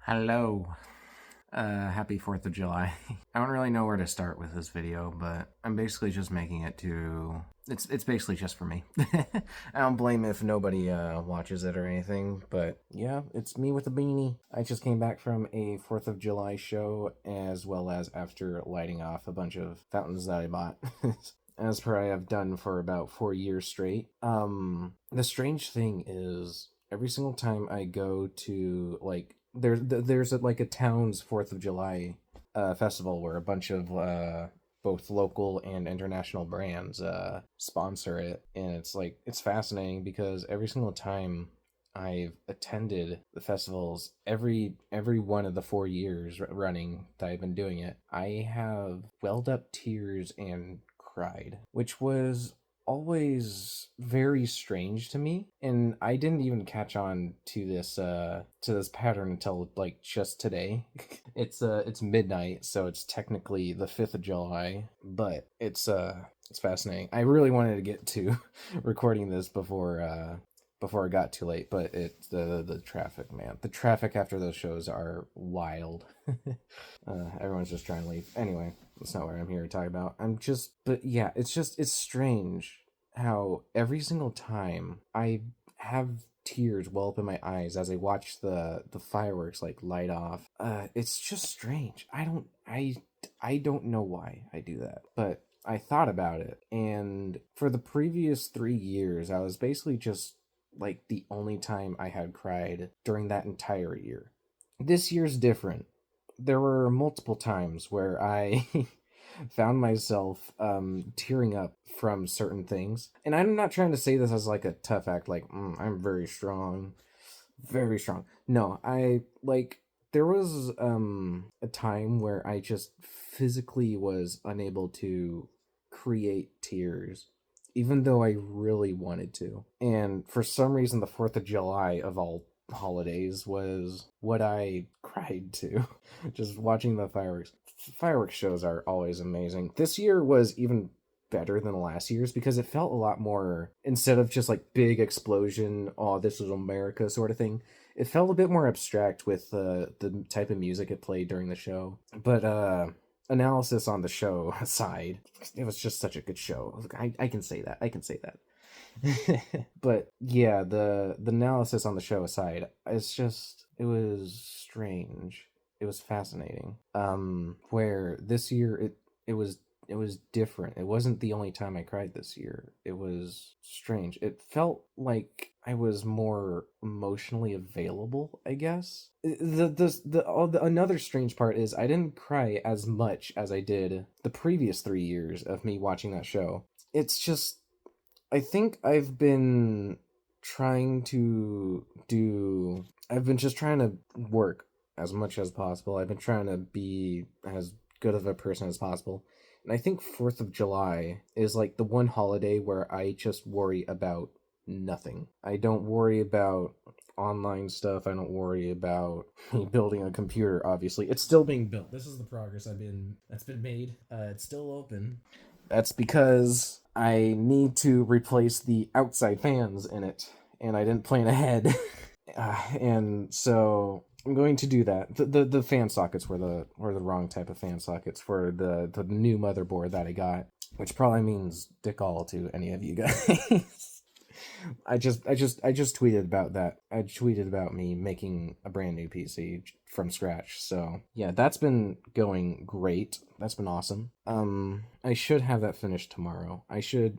Hello. Happy 4th of July. I don't really know where to start with this video, but I'm basically just making it to... It's basically just for me. I don't blame if nobody watches it or anything, but yeah, it's me with a beanie. I just came back from a 4th of July show, as well as after lighting off a bunch of fountains that I bought. As per I have done for about 4 years straight. The strange thing is, every single time I go to, like, there's like a town's 4th of July festival where a bunch of both local and international brands sponsor it, and it's fascinating because every single time I've attended the festivals, every one of the 4 years running that I've been doing it, I have welled up tears and cried, which was always very strange to me, and I didn't even catch on to this pattern until like just today. It's midnight, so it's technically the 5th of July, but it's fascinating. I really wanted to get to recording this before it got too late, but it's the traffic, man. The traffic after those shows are wild. Everyone's just trying to leave. Anyway, that's not what I'm here to talk about. But yeah, it's strange how every single time I have tears well up in my eyes as I watch the fireworks like light off. It's just strange. I don't know why I do that, but I thought about it, and for the previous 3 years, I was basically just like the only time I had cried during that entire year. This year's different. There were multiple times where I found myself tearing up from certain things. And I'm not trying to say this as like a tough act, like, I'm very strong. Very strong. No, there was a time where I just physically was unable to create tears, even though I really wanted to. And for some reason, the 4th of July of all holidays was what I cried to. Just watching the fireworks. Fireworks shows are always amazing. This year was even better than last year's because it felt a lot more, instead of just like big explosion, oh, this is America sort of thing, it felt a bit more abstract with the type of music it played during the show. But analysis on the show aside, it was just such a good show. I can say that. I can say that. But yeah, the analysis on the show aside, it was strange. It was fascinating. Where this year it was different. It wasn't the only time I cried this year. It was strange. It felt like I was more emotionally available, I guess. Another strange part is I didn't cry as much as I did the previous 3 years of me watching that show. It's just, I think I've been just trying to work as much as possible. I've been trying to be as good of a person as possible. And I think 4th of July is like the one holiday where I just worry about nothing. I don't worry about online stuff. I don't worry about me building a computer, obviously. It's still being built. This is the progress that's been made. It's still open. That's because I need to replace the outside fans in it, and I didn't plan ahead. And so I'm going to do that. The fan sockets were the wrong type of fan sockets for the new motherboard that I got, which probably means dick all to any of you guys. I just tweeted about that. I tweeted about me making a brand new PC from scratch. So yeah, that's been going great. That's been awesome. I should have that finished tomorrow.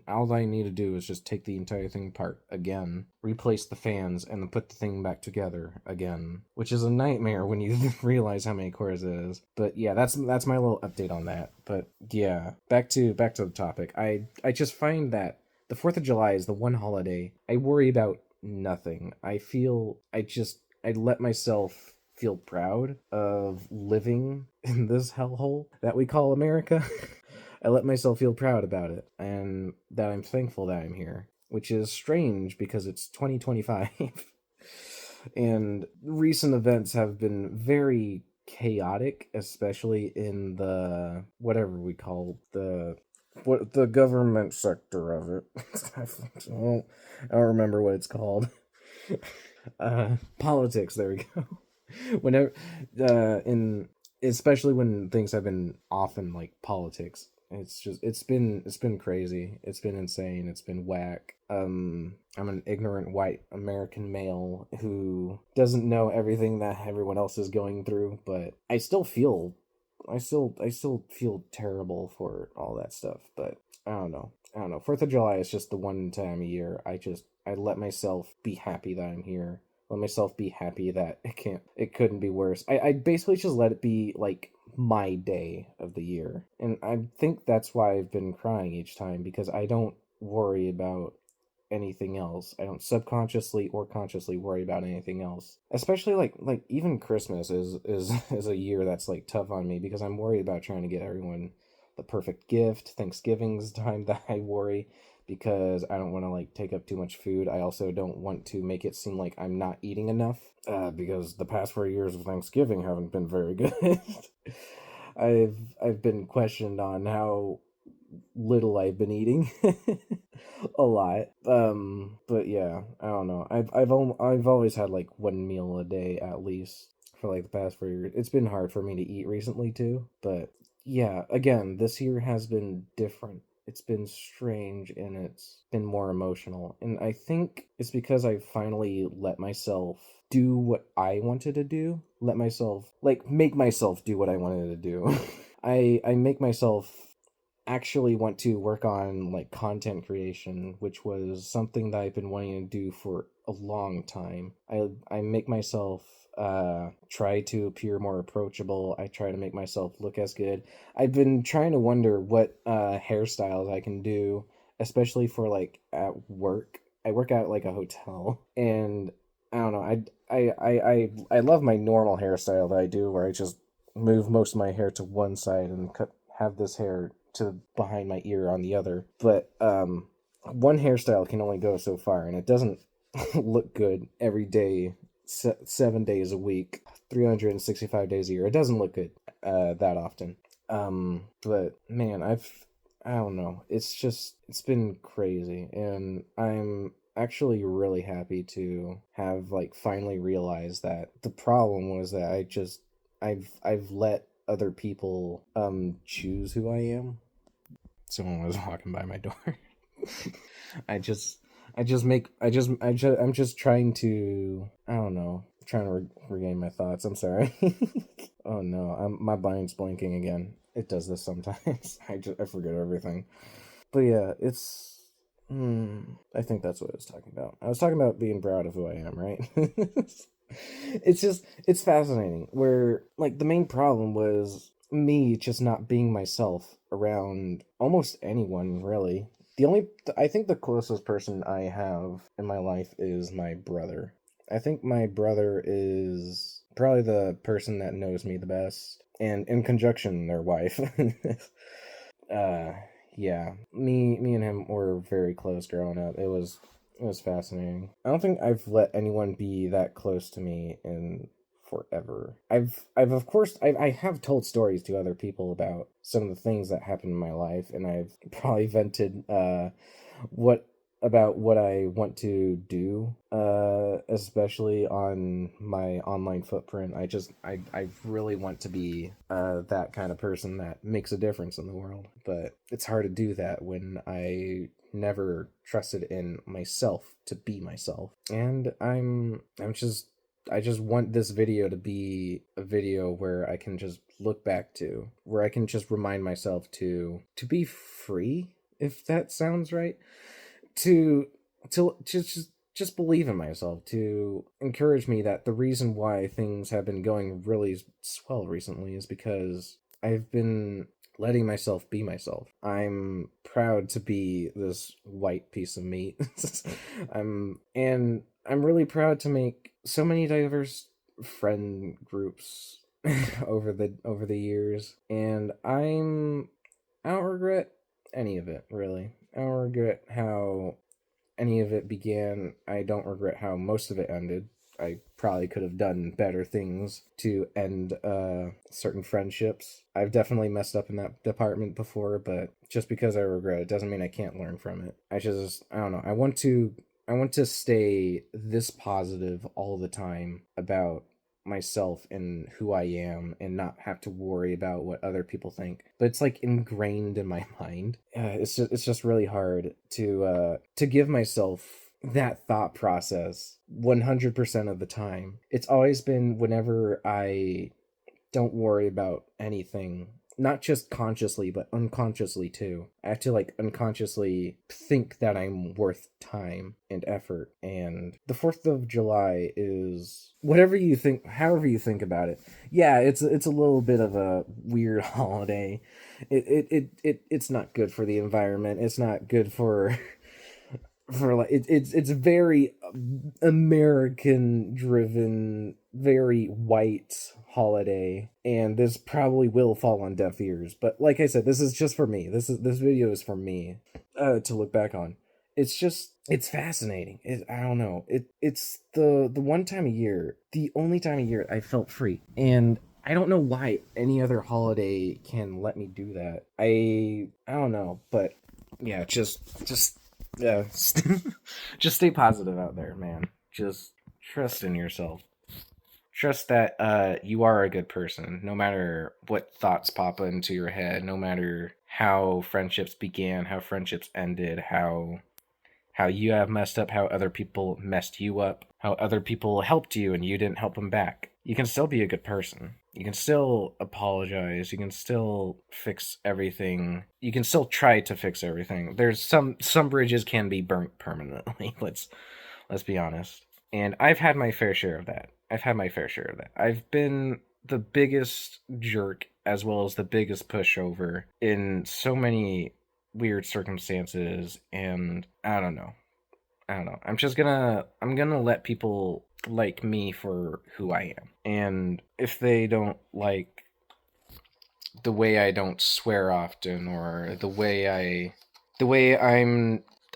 All I need to do is just take the entire thing apart again, replace the fans, and then put the thing back together again, which is a nightmare when you realize how many cores it is. But yeah, that's my little update on that. But yeah, back to the topic. I just find that the 4th of July is the one holiday I worry about nothing. I let myself feel proud of living in this hellhole that we call America. I let myself feel proud about it, and that I'm thankful that I'm here, which is strange because it's 2025. And recent events have been very chaotic, especially in the whatever we call the government sector of it. I don't remember what it's called. Politics, there we go. Whenever, in especially when things have been off in like politics, it's been crazy. It's been insane. It's been whack. I'm an ignorant white American male who doesn't know everything that everyone else is going through, but I still feel terrible for all that stuff. But I don't know. 4th of July is just the one time a year I let myself be happy that I'm here. Let myself be happy that it couldn't be worse. I basically just let it be like my day of the year. And I think that's why I've been crying each time, because I don't worry about anything else. I don't subconsciously or consciously worry about anything else. Especially like even Christmas is is a year that's like tough on me, because I'm worried about trying to get everyone the perfect gift. Thanksgiving's time that I worry, because I don't want to like take up too much food. I also don't want to make it seem like I'm not eating enough, because the past 4 years of Thanksgiving haven't been very good. I've been questioned on how little I've been eating. A lot. But yeah, I don't know. I've always had like one meal a day at least for like the past 4 years. It's been hard for me to eat recently too, but yeah, again, this year has been different. It's been strange, and it's been more emotional. And I think it's because I finally let myself do what I wanted to do. Let myself like make myself do what I wanted to do. I make myself actually want to work on like content creation, which was something that I've been wanting to do for a long time. I make myself try to appear more approachable. I try to make myself look as good. I've been trying to wonder what hairstyles I can do, especially for like at work. I work at like a hotel, and I don't know. I love my normal hairstyle that I do, where I just move most of my hair to one side and have this hair to behind my ear on the other. But one hairstyle can only go so far, and it doesn't look good every day, 7 days a week, 365 days a year. It doesn't look good that often. But man, I don't know. It's been crazy, and I'm actually really happy to have like finally realized that the problem was that I've let other people choose who I am. Someone was walking by my door. I just I'm just trying to, I don't know, trying to regain my thoughts. I'm sorry. Oh no, my mind's blanking again. It does this sometimes. I forget everything. But yeah, I think that's what I was talking about. I was talking about being proud of who I am, right? It's fascinating where like the main problem was me just not being myself around almost anyone, really. I think the closest person I have in my life is my brother. I think my brother is probably the person that knows me the best, and in conjunction their wife. uh yeah, me and him were very close growing up. It was fascinating. I don't think I've let anyone be that close to me in forever. I've of course I have told stories to other people about some of the things that happened in my life, and I've probably vented what about what I want to do, especially on my online footprint. I really want to be that kind of person that makes a difference in the world. But it's hard to do that when I never trusted in myself to be myself. And I just want this video to be a video where I can just look back to, where I can just remind myself to be free, if that sounds right, to just believe in myself, to encourage me that the reason why things have been going really swell recently is because I've been letting myself be myself. I'm proud to be this white piece of meat. I'm really proud to make so many diverse friend groups over the years, and I don't regret any of it, really. I don't regret how any of it began. I don't regret how most of it ended. I probably could have done better things to end certain friendships. I've definitely messed up in that department before, but just because I regret it doesn't mean I can't learn from it. I don't know. I want to stay this positive all the time about myself and who I am and not have to worry about what other people think. But it's like ingrained in my mind. It's just really hard to give myself that thought process 100% of the time. It's always been whenever I don't worry about anything, not just consciously but unconsciously too. I have to like unconsciously think that I'm worth time and effort. And the 4th of July is whatever you think, however you think about it. Yeah, it's a little bit of a weird holiday. It's not good for the environment. It's not good for like it's very American driven, very white holiday, and this probably will fall on deaf ears. But like I said, this is just for me. This video is for me to look back on. It's fascinating. I don't know. It's the one time a year, the only time a year I felt free, and I don't know why any other holiday can let me do that. I don't know, but yeah, just yeah, just stay positive out there, man. Just trust in yourself. Trust that you are a good person, no matter what thoughts pop into your head, no matter how friendships began, how friendships ended, how you have messed up, how other people messed you up, how other people helped you and you didn't help them back. You can still be a good person. You can still apologize. You can still fix everything. You can still try to fix everything. There's some bridges can be burnt permanently. Let's be honest. And I've had my fair share of that. I've been the biggest jerk as well as the biggest pushover in so many weird circumstances, and I don't know. I'm gonna let people like me for who I am. And if they don't like the way I don't swear often, or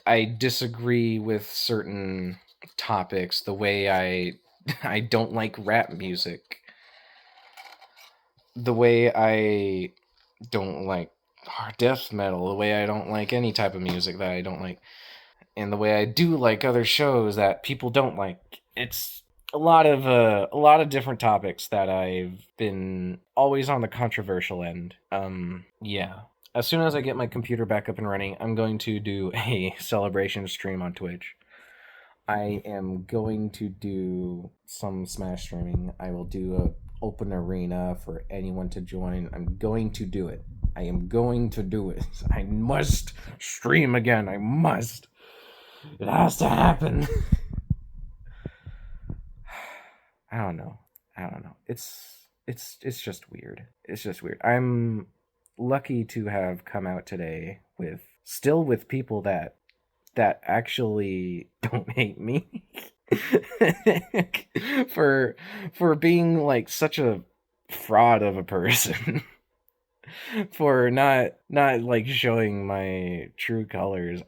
I disagree with certain topics, the way I don't like rap music, the way I don't like death metal, the way I don't like any type of music that I don't like, and the way I do like other shows that people don't like. It's a lot of different topics that I've been always on the controversial end. Yeah. As soon as I get my computer back up and running, I'm going to do a celebration stream on Twitch. I am going to do some Smash streaming. I will do a open arena for anyone to join. I'm going to do it. I am going to do it. I must stream again. I must. It has to happen. I don't know. It's just weird. It's just weird. I'm lucky to have come out today with people that actually don't hate me for being like such a fraud of a person. For not like showing my true colors.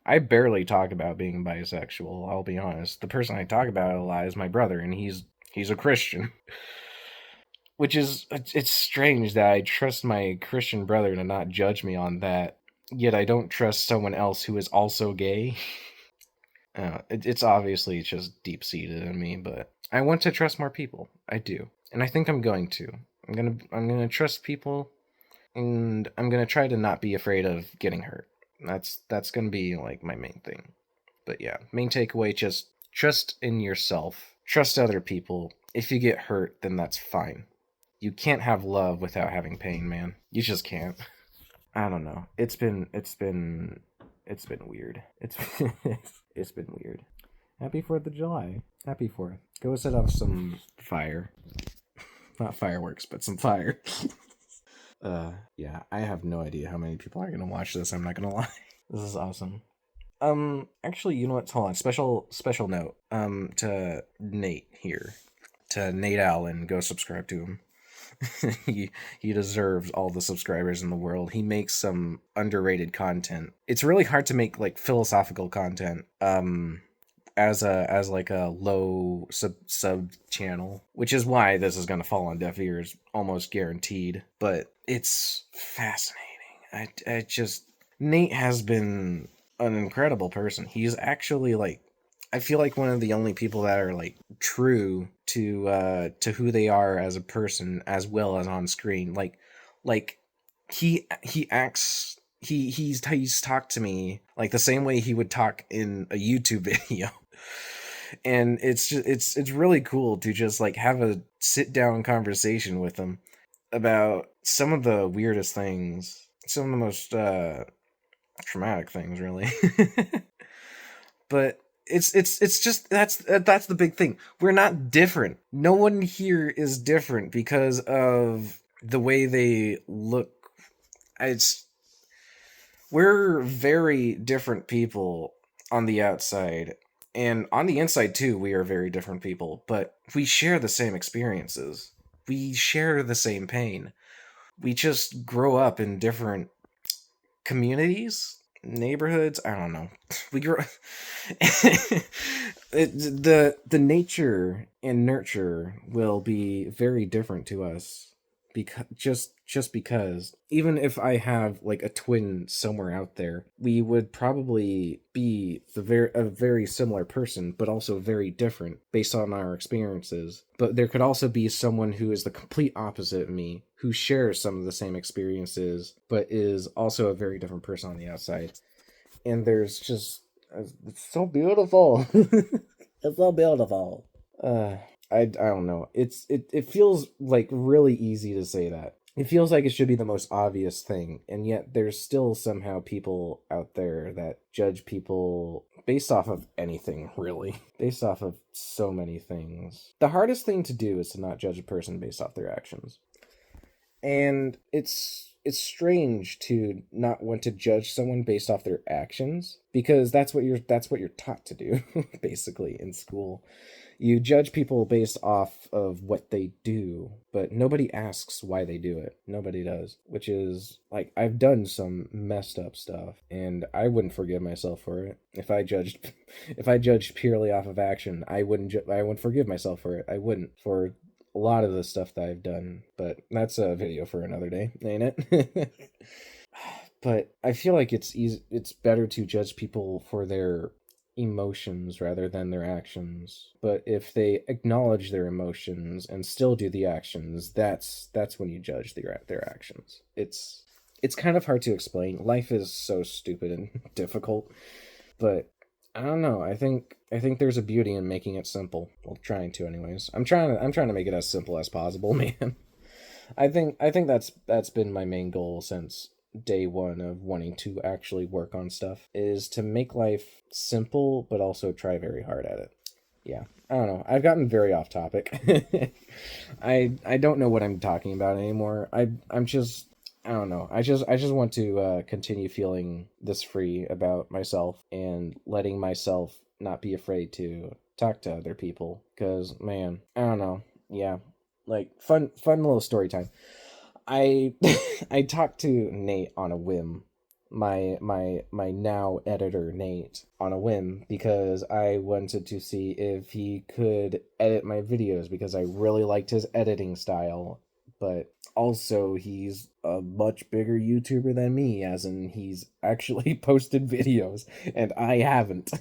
I barely talk about being bisexual, I'll be honest. The person I talk about a lot is my brother, and he's a Christian. Which is, it's strange that I trust my Christian brother to not judge me on that, yet I don't trust someone else who is also gay. It's obviously just deep-seated in me, but I want to trust more people. I do. And I think I'm going to. I'm gonna trust people, and I'm gonna try to not be afraid of getting hurt. That's gonna be like my main thing. But yeah, main takeaway: just trust in yourself, trust other people. If you get hurt, then that's fine. You can't have love without having pain, man. You just can't. I don't know. It's been weird. It's been weird. Happy 4th of July. Happy 4th. Go set off some fire. Not fireworks, but some fire. Yeah, I have no idea how many people are gonna watch this, I'm not gonna lie. This is awesome. Actually, you know what? Hold on. Special note. To Nate here. To Nate Allen, go subscribe to him. he deserves all the subscribers in the world. He makes some underrated content. It's really hard to make like philosophical content as like a low sub channel, which is why this is going to fall on deaf ears almost guaranteed. But it's fascinating. I just Nate has been an incredible person. He's actually like I feel like one of the only people that are like true to who they are as a person as well as on screen. Like he acts he's talked to me like the same way he would talk in a YouTube video. And it's just it's really cool to just like have a sit down conversation with him about some of the weirdest things, some of the most traumatic things, really. But it's just that's the big thing. We're not different. No one here is different because of the way they look. It's we're very different people on the outside, and on the inside too. We are very different people, but we share the same experiences. We share the same pain. We just grow up in different communities, neighborhoods. I don't know. We grow. The nature and nurture will be very different to us because just because even if I have like a twin somewhere out there, we would probably be a very similar person, but also very different based on our experiences. But there could also be someone who is the complete opposite of me, who shares some of the same experiences, but is also a very different person on the outside. And there's just it's so beautiful. It's so beautiful. Uh, I don't know. It feels like really easy to say that. It feels like it should be the most obvious thing, and yet there's still somehow people out there that judge people based off of anything, really. Based off of so many things. The hardest thing to do is to not judge a person based off their actions. And it's strange to not want to judge someone based off their actions because that's what you're taught to do basically in school. You judge people based off of what they do, but nobody asks why they do it. Nobody does, which is like I've done some messed up stuff and I wouldn't forgive myself for it. If I judged purely off of action, I wouldn't forgive myself for it. I wouldn't for a lot of the stuff that I've done, but that's a video for another day, ain't it? But I feel like it's better to judge people for their emotions rather than their actions. But if they acknowledge their emotions and still do the actions, that's when you judge their actions. It's kind of hard to explain. Life is so stupid and difficult, but I don't know. I think there's a beauty in making it simple. Well, trying to anyways. I'm trying to make it as simple as possible, man. I think that's been my main goal since day one of wanting to actually work on stuff is to make life simple but also try very hard at it. Yeah. I don't know. I've gotten very off topic. I don't know what I'm talking about anymore. I'm just I don't know. I just want to continue feeling this free about myself and letting myself not be afraid to talk to other people. Cause man, I don't know. Yeah, like fun little story time. I I talked to Nate on a whim. My now editor Nate on a whim because I wanted to see if he could edit my videos because I really liked his editing style, but also he's a much bigger YouTuber than me, as in he's actually posted videos and I haven't.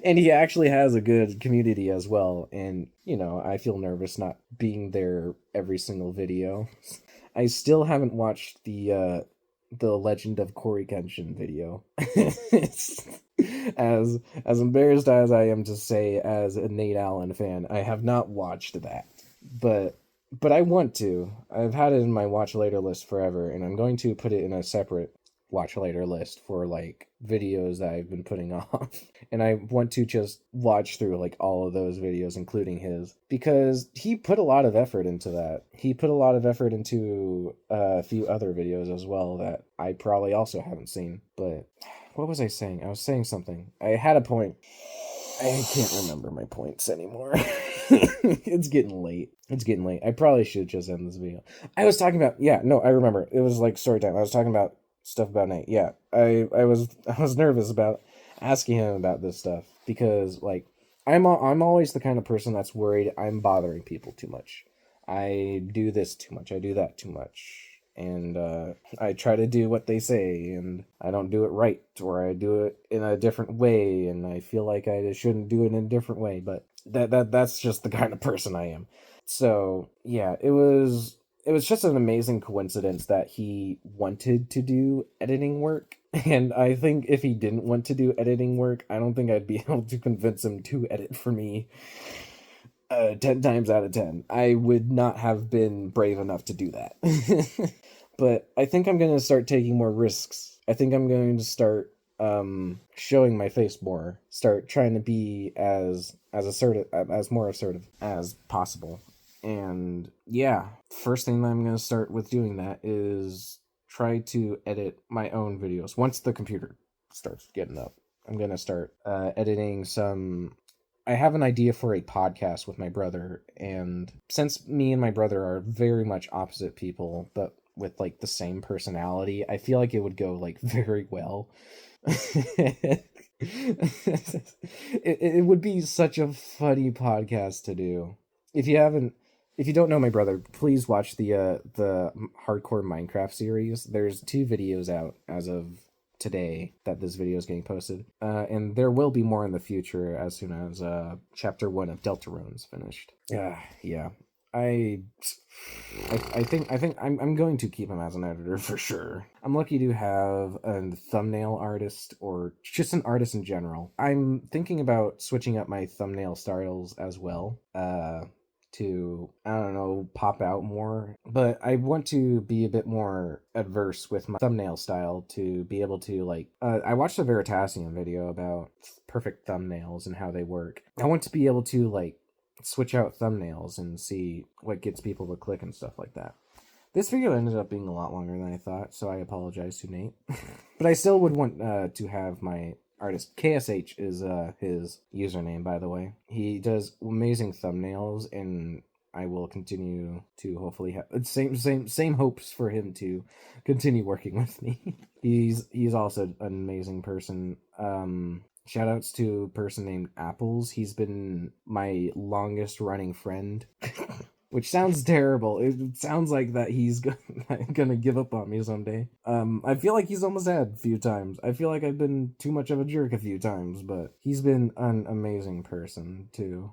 And he actually has a good community as well, and you know, I feel nervous not being there every single video. I still haven't watched the Legend of Corey Kenshin video. As embarrassed as I am to say as a Nate Allen fan, I have not watched that. But I want to. I've had it in my watch later list forever, and I'm going to put it in a separate watch later list for like videos that I've been putting off. And I want to just watch through like all of those videos, including his, because he put a lot of effort into that. He put a lot of effort into a few other videos as well that I probably also haven't seen. But what was I saying? I was saying something. I had a point. I can't remember my points anymore. It's getting late. It's getting late. I probably should just end this video. I was talking about I remember. It was like story time. I was talking about stuff about Nate. Yeah. I was nervous about asking him about this stuff because like I'm always the kind of person that's worried I'm bothering people too much. I do this too much. I do that too much. and I try to do what they say, and I don't do it right, or I do it in a different way, and I feel like I shouldn't do it in a different way, but that's just the kind of person I am. So yeah, it was just an amazing coincidence that he wanted to do editing work. And I think if he didn't want to do editing work, I don't think I'd be able to convince him to edit for me 10 times out of 10. I would not have been brave enough to do that. But I think I'm going to start taking more risks. I think I'm going to start showing my face more. Start trying to be as assertive, as more assertive as possible. And yeah, first thing that I'm going to start with doing that is try to edit my own videos. Once the computer starts getting up, I'm going to start editing some... I have an idea for a podcast with my brother, and since me and my brother are very much opposite people, but with like the same personality, I feel like it would go like very well. It would be such a funny podcast to do. If you don't know my brother, please watch the Hardcore Minecraft series. There's 2 videos out as of today that this video is getting posted, and there will be more in the future as soon as chapter 1 of Deltarune is finished. Yeah. I think I'm going to keep him as an editor for sure. I'm lucky to have a thumbnail artist, or just an artist in general. I'm thinking about switching up my thumbnail styles as well, to, I don't know, pop out more. But I want to be a bit more adverse with my thumbnail style to be able to, like, I watched a Veritasium video about perfect thumbnails and how they work. I want to be able to, like, switch out thumbnails and see what gets people to click and stuff like that. This video ended up being a lot longer than I thought, so I apologize to Nate. But I still would want to have my artist. KSH is his username, by the way. He does amazing thumbnails, and I will continue to hopefully have same hopes for him to continue working with me. He's also an amazing person. Shout outs to a person named Apples. He's been my longest running friend. Which sounds terrible. It sounds like that he's gonna give up on me someday. I feel like he's almost had a few times. I feel like I've been too much of a jerk a few times, but he's been an amazing person too.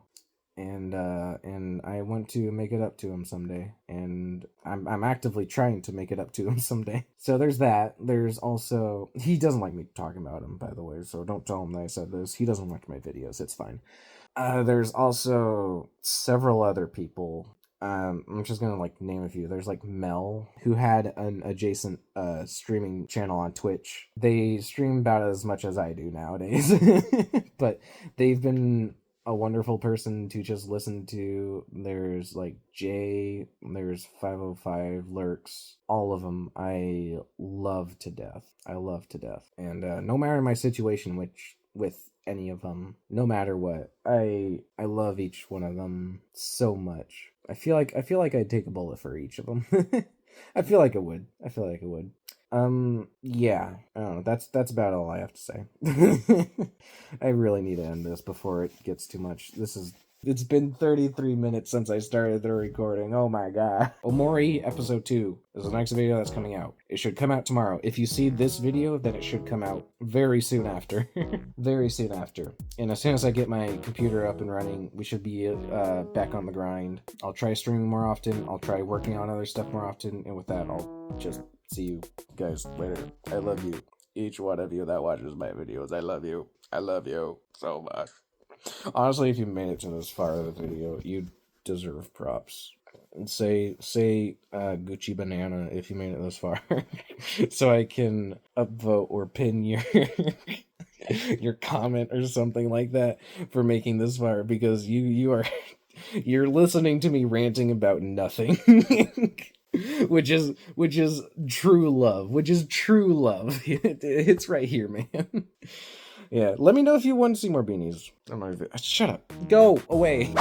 And I want to make it up to him someday. And I'm actively trying to make it up to him someday. So there's that. There's also... He doesn't like me talking about him, by the way, so don't tell him that I said this. He doesn't watch my videos. It's fine. There's also several other people. I'm just gonna like name a few. There's like Mel, who had an adjacent streaming channel on Twitch. They stream about as much as I do nowadays, but they've been a wonderful person to just listen to. There's like Jay, there's 505 Lurks, all of them I love to death. And no matter my situation, which with any of them, no matter what, I love each one of them so much. I feel like I'd take a bullet for each of them. I feel like it would. Yeah, I don't know. That's about all I have to say. I really need to end this before it gets too much. It's been 33 minutes since I started the recording. Oh my god. Omori episode 2 is the next video that's coming out. It should come out tomorrow. If you see this video, then it should come out very soon after. Very soon after. And as soon as I get my computer up and running, we should be back on the grind. I'll try streaming more often. I'll try working on other stuff more often. And with that, I'll just see you guys later. I love you. Each one of you that watches my videos. I love you. I love you so much. Honestly, if you made it to this far of the video, you deserve props. And say Gucci Banana if you made it this far, so I can upvote or pin your your comment or something like that for making this far, because you're listening to me ranting about nothing. which is true love. It's right here, man. Yeah, let me know if you want to see more beanies. Shut up. Go away.